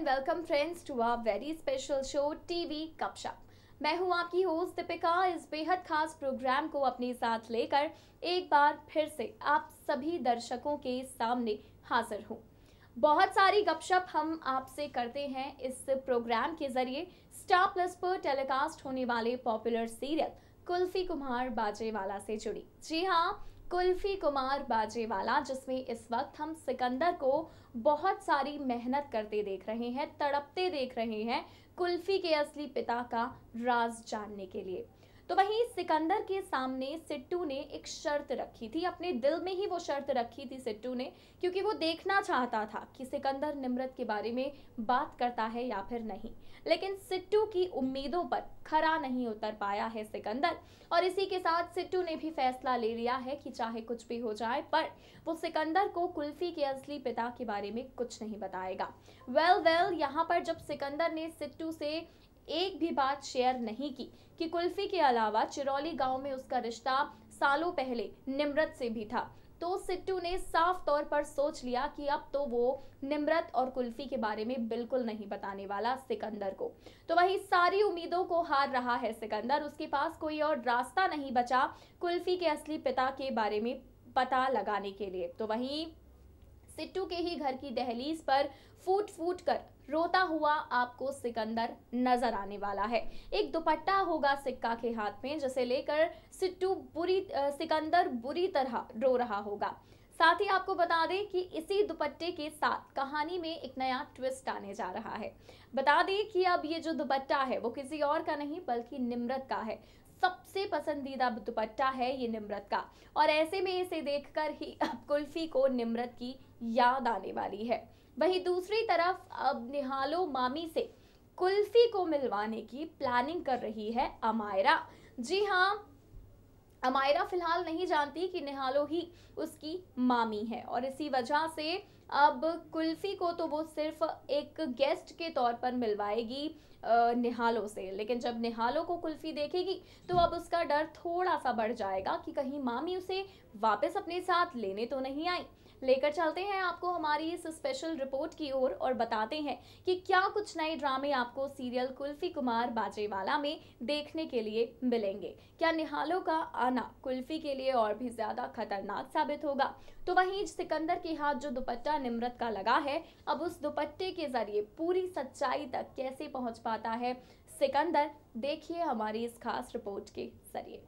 And welcome friends to our very special show TV Gupshup. मैं हूं आपकी होस्ट दीपिका। इस बेहद खास प्रोग्राम को अपने साथ लेकर एक बार फिर से आप सभी दर्शकों के सामने हाजिर हूं। बहुत सारी गपशप हम आपसे करते हैं इस प्रोग्राम के जरिए स्टार प्लस पर टेलीकास्ट होने वाले पॉपुलर सीरियल कुल्फी कुमार बाजेवाला से जुड़ी। जी हाँ, कुल्फी कुमार बाजेवाला, जिसमें इस वक्त हम सिकंदर को बहुत सारी मेहनत करते देख रहे हैं, तड़पते देख रहे हैं कुल्फी के असली पिता का राज जानने के लिए। तो वहीं सिकंदर के सामने सिट्टू ने एक शर्त रखी थी, अपने दिल में ही वो शर्त रखी थी सिट्टू ने, क्योंकि वो देखना चाहता था कि सिकंदर निम्रत के बारे में बात करता है या फिर नहीं। लेकिन सिट्टू की उम्मीदों पर खरा नहीं उतर पाया है सिकंदर, और इसी के साथ सिट्टू ने भी फैसला ले लिया है कि चाहे कुछ भी हो जाए, पर वो सिकंदर को कुल्फी के असली पिता के बारे में कुछ नहीं बताएगा। वेल यहाँ पर जब सिकंदर ने सिट्टू से एक भी बात शेयर नहीं की कि कुल्फी के अलावा चिरौली गांव में उसका रिश्ता सालों पहले निम्रत से भी था, तो सिट्टू ने साफ तौर पर सोच लिया कि अब तो वो निम्रत और कुल्फी के बारे में बिल्कुल नहीं बताने वाला सिकंदर को। तो वही सारी उम्मीदों को हार रहा है सिकंदर। उसके पास कोई और रास्ता नहीं बचा कुल्फी के असली पिता के बारे में पता लगाने के लिए। तो वहीं सिट्टू के ही घर की दहलीज पर फूट फूट कर रोता हुआ आपको सिकंदर नजर आने वाला है। एक दुपट्टा होगा सिक्का के हाथ में, जिसे लेकर सिकंदर बुरी तरह रो रहा होगा। साथ ही आपको बता दें कि इसी दुपट्टे के साथ कहानी में एक नया ट्विस्ट आने जा रहा है। बता दें कि अब ये जो दुपट्टा है वो किसी और का नहीं बल्कि निम्रत का है। सबसे पसंदीदा दुपट्टा है ये निम्रत का, और ऐसे में इसे देखकर ही अब कुल्फी को निम्रत की याद आने वाली है। वहीं दूसरी तरफ अब निहालो मामी से कुल्फी को मिलवाने की प्लानिंग कर रही है अमायरा। जी हाँ, अमायरा फिलहाल नहीं जानती कि निहालो ही उसकी मामी है, और इसी वजह से अब कुल्फी को तो वो सिर्फ एक गेस्ट के तौर पर मिलवाएगी निहालो से। लेकिन जब निहालो को कुल्फी देखेगी तो अब उसका डर थोड़ा सा बढ़ जाएगा कि कहीं मामी उसे वापस अपने साथ लेने तो नहीं आई। लेकर चलते हैं आपको हमारी इस स्पेशल रिपोर्ट की ओर और बताते हैं कि क्या कुछ नए ड्रामे आपको सीरियल कुल्फी कुमार बाजेवाला में देखने के लिए मिलेंगे। क्या निहालो का आना कुल्फी के लिए और भी ज्यादा खतरनाक साबित होगा? तो वहीं सिकंदर के हाथ जो दुपट्टा निम्रत का लगा है, अब उस दुपट्टे के जरिए पूरी सच्चाई तक कैसे पहुंच पाता है सिकंदर, देखिए हमारी इस खास रिपोर्ट के जरिए।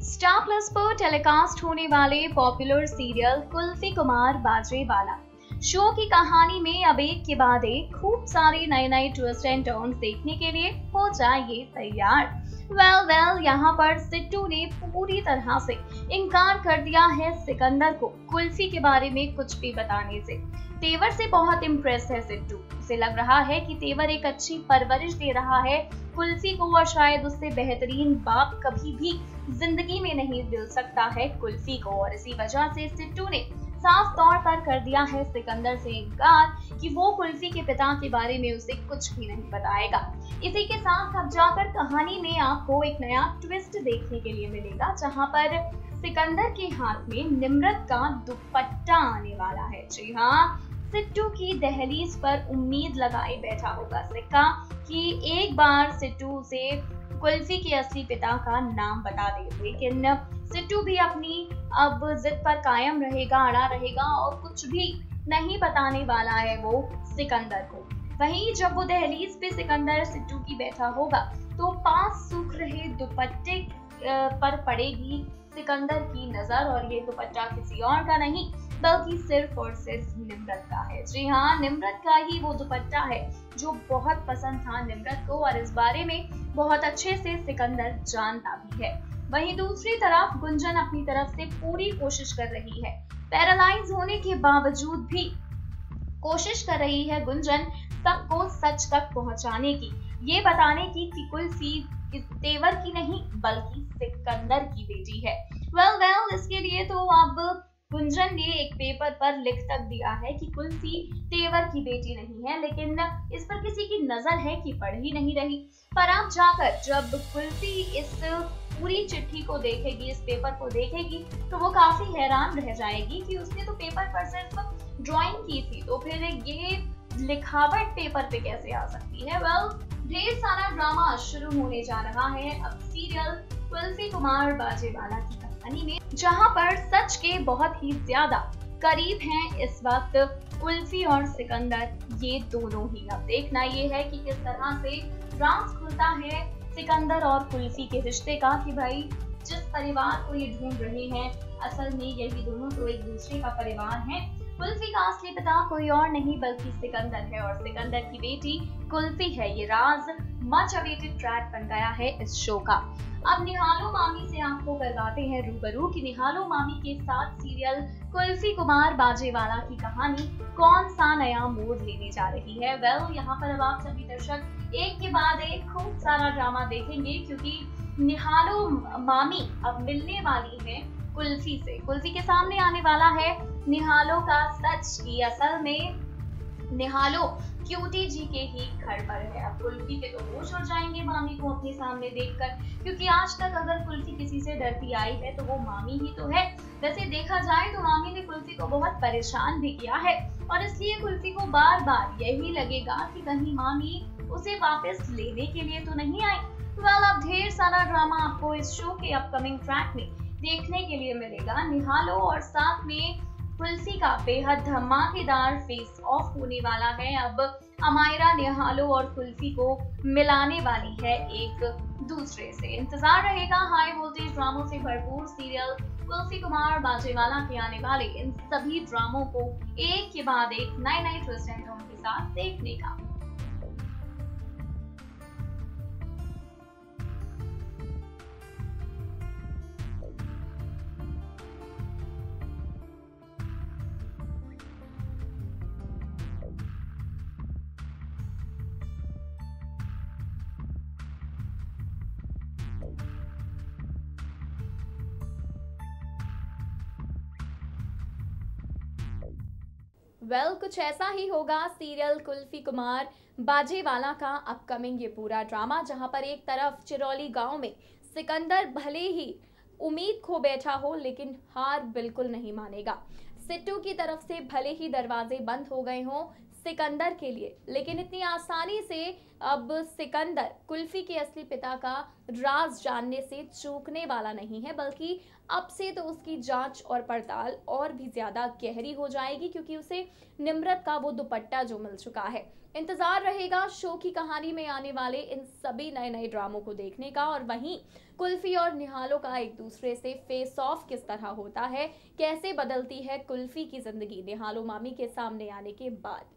स्टार प्लस पर टेलीकास्ट होने वाले popular serial kulfi Kumar Bajewala show की कहानी में अब एक के बाद एक खूब सारे नए ट्विस्ट एंड टर्न्स देखने के लिए हो जाइए तैयार। वेल यहाँ पर सिट्टू ने पूरी तरह से इनकार कर दिया है सिकंदर को कुल्फी के बारे में कुछ भी बताने से। तेवर से बहुत इम्प्रेस है सिट्टू। उसे लग रहा है कि तेवर एक अच्छी परवरिश दे रहा है कुल्फी को, और शायद उससे बेहतरीन बाप कभी भी जिंदगी में नहीं मिल सकता है कुल्फी को। और इसी वजह से सिट्टू ने साफ तौर पर कर दिया है सिकंदर से इनकार कि वो कुल्फी के पिता के बारे में उसे कुछ भी नहीं बताएगा। इसी के साथ अब जाकर कहानी में आपको एक नया ट्विस्ट देखने के लिए मिलेगा, जहां पर सिकंदर के हाथ में निम्रत का दुपट्टा आने वाला है। जी हाँ, सिट्टू की दहलीज पर उम्मीद लगाए बैठा होगा सिक्का कि एक बार सिट्टू से कुल्फी के असली पिता का नाम बता दे। लेकिन सिट्टू भी अपनी अब जिद पर कायम रहेगा, अड़ा रहेगा, और कुछ भी नहीं बताने वाला है वो सिकंदर को। वहीं जब वो दहलीज पे सिकंदर सिट्टू की बैठा होगा तो पास सूख रहे दुपट्टे पर पड़ेगी सिकंदर की नजर, और ये दुपट्टा किसी और का नहीं बल्कि सिर्फ और सिर्फ निम्रत का है। जी हाँ, निम्रत का ही वो दुपट्टा है जो बहुत पसंद था निम्रत को, और इस बारे में बहुत अच्छे से सिकंदर जानता भी है। वहीं दूसरी तरफ गुंजन अपनी तरफ से पूरी कोशिश कर रही है। पैरालाइज होने के बावजूद भी कोशिश कर रही है गुंजन सबको सच तक पहुंचाने की, ये बताने की कि कुल्फी तेवर की नहीं बल्कि सिकंदर की बेटी है। वेल इसके लिए तो अब गुंजन ने एक पेपर पर लिख तक दिया है कि कुल्फी तेवर की बेटी नहीं है, लेकिन इस पर किसी की नजर है कि पढ़ ही नहीं रही। पर अब जाकर जब कुल्फी इस पूरी चिट्ठी को देखेगी, इस पेपर को देखेगी, तो वो काफी हैरान रह जाएगी कि उसने तो पेपर पर सिर्फ ड्राइंग की थी, तो फिर ये लिखावट पेपर पे कैसे आ सकती है? ढेर सारा ड्रामा शुरू होने जा रहा है अब सीरियल कुल्फी कुमार बाजेवाला की कहानी में, जहां पर सच के बहुत ही ज्यादा करीब हैं इस वक्त कुल्फी और सिकंदर, ये दोनों ही। अब देखना ये है कि किस तरह से राज खुलता है सिकंदर और कुल्फी के रिश्ते का, कि भाई जिस परिवार को ये ढूंढ रहे हैं असल में यही दोनों तो एक दूसरे का परिवार है। कुल्फी का असली पिता कोई और नहीं बल्कि सिकंदर है और सिकंदर की बेटी कुल्फी है। ये राज मच अवेटेड ट्रैक बन गया है इस शो का। अब निहालो मामी से आपको करवाते हैं रूबरू कि निहालो मामी के साथ सीरियल कुल्फी कुमार बाजेवाला की कहानी कौन सा नया मोड़ लेने जा रही है। यहाँ पर अब आप सभी दर्शक एक के बाद एक खूब सारा ड्रामा देखेंगे, क्योंकि निहालो मामी अब मिलने वाली है कुल्फी से। कुल्फी के सामने आने वाला है निहालो का सच की असल में निहालो क्यूटी जी के ही घर पर है। अब कुल्फी के तो होश उड़ जाएंगे मामी को अपने सामने देखकर, क्योंकि आज तक अगर कुल्फी किसी से डरती आई है तो वो मामी ही तो है। वैसे देखा जाए तो मामी ने कुल्फी को बहुत परेशान भी किया है और इसलिए कुल्फी को बार बार यही लगेगा कि कहीं मामी उसे वापस लेने के लिए तो नहीं आई। अब ढेर सारा ड्रामा आपको इस शो के अपकमिंग ट्रैक में देखने के लिए मिलेगा। निहालो और साथ में कुल्फी का बेहद धमाकेदार फेस ऑफ होने वाला है। अब अमायरा निहालो और कुल्फी को मिलाने वाली है एक दूसरे से। इंतजार रहेगा हाई वोल्टेज ड्रामों से भरपूर सीरियल कुल्फी कुमार बाजेवाला के आने वाले इन सभी ड्रामों को एक के बाद एक नए ट्विस्ट एंड टर्न के साथ देखने का। कुछ ऐसा ही होगा सीरियल कुल्फी कुमार बाजेवाला का अपकमिंग ये पूरा ड्रामा, जहां पर एक तरफ चिरौली गांव में सिकंदर भले ही उम्मीद खो बैठा हो लेकिन हार बिल्कुल नहीं मानेगा। सिट्टू की तरफ से भले ही दरवाजे बंद हो गए हों सिकंदर के लिए, लेकिन इतनी आसानी से अब सिकंदर कुल्फी के असली पिता का राज जानने से चूकने वाला नहीं है, बल्कि अब से तो उसकी जांच और पड़ताल और भी ज्यादा गहरी हो जाएगी, क्योंकि उसे निम्रत का वो दुपट्टा जो मिल चुका है। इंतजार रहेगा शो की कहानी में आने वाले इन सभी नए ड्रामों को देखने का, और वहीं कुल्फी और निहालो का एक दूसरे से फेस ऑफ किस तरह होता है, कैसे बदलती है कुल्फी की जिंदगी निहालो मामी के सामने आने के बाद।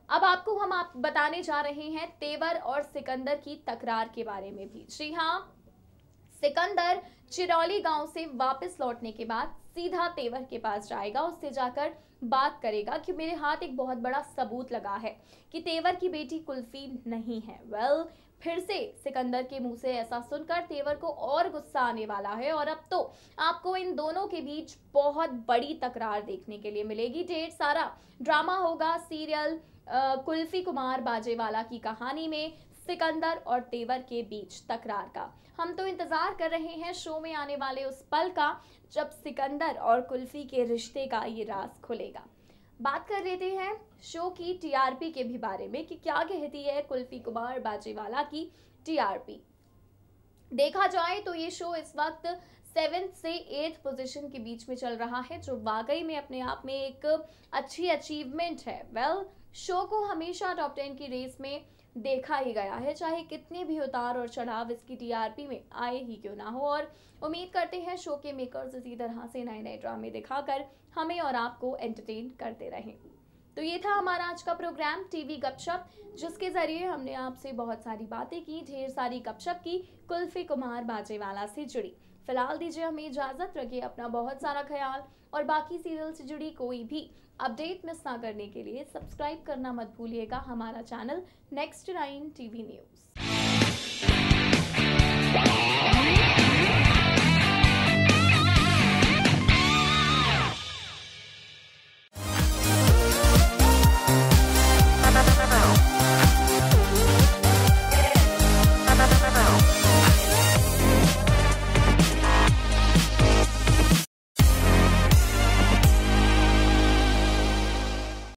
अब आपको हम बताने जा रहे हैं तेवर और सिकंदर की तकरार के बारे में भी। जी हाँ, सिकंदर चिरौली गांव से वापस लौटने के बाद सीधा तेवर के पास जाएगा, उससे जाकर बात करेगा कि मेरे हाथ एक बहुत बड़ा सबूत लगा है कि तेवर की बेटी कुल्फी नहीं है। फिर से सिकंदर के मुंह से ऐसा सुनकर तेवर को और गुस्सा आने वाला है, और अब तो आपको इन दोनों के बीच बहुत बड़ी तकरार देखने के लिए मिलेगी। ढेर सारा ड्रामा होगा सीरियल कुल्फी कुमार बाजेवाला की कहानी में सिकंदर और तेवर के बीच तकरार का। हम तो इंतजार कर रहे हैं शो में आने वाले उस पल का जब सिकंदर और कुल्फी के रिश्ते का ये राज खुलेगा। बात कर लेते हैं शो की टीआरपी के भी बारे में कि क्या कहती है कुल्फी कुमार बाजेवाला की टीआरपी। देखा जाए तो ये शो इस वक्त 7th से 8th पोजीशन के बीच में चल रहा है, जो वाकई में अपने आप में एक अच्छी अचीवमेंट है। शो को हमेशा टॉप 10 की रेस में देखा ही गया है, चाहे कितने भी उतार और चढ़ाव इसकी टीआरपी में आए ही क्यों ना हो, और उम्मीद करते हैं शो के मेकर्स इसी तरह से नए ड्रामे दिखाकर हमें और आपको एंटरटेन करते रहें। तो ये था हमारा आज का प्रोग्राम टीवी गपशप, जिसके जरिए हमने आपसे बहुत सारी बातें की, ढेर सारी गपशप की कुल्फी कुमार बाजेवाला से जुड़ी। फिलहाल दीजिए हमें इजाजत, रखिए अपना बहुत सारा ख्याल, और बाकी सीरियल से जुड़ी कोई भी अपडेट मिस ना करने के लिए सब्सक्राइब करना मत भूलिएगा हमारा चैनल नेक्स्ट 9 टीवी न्यूज़।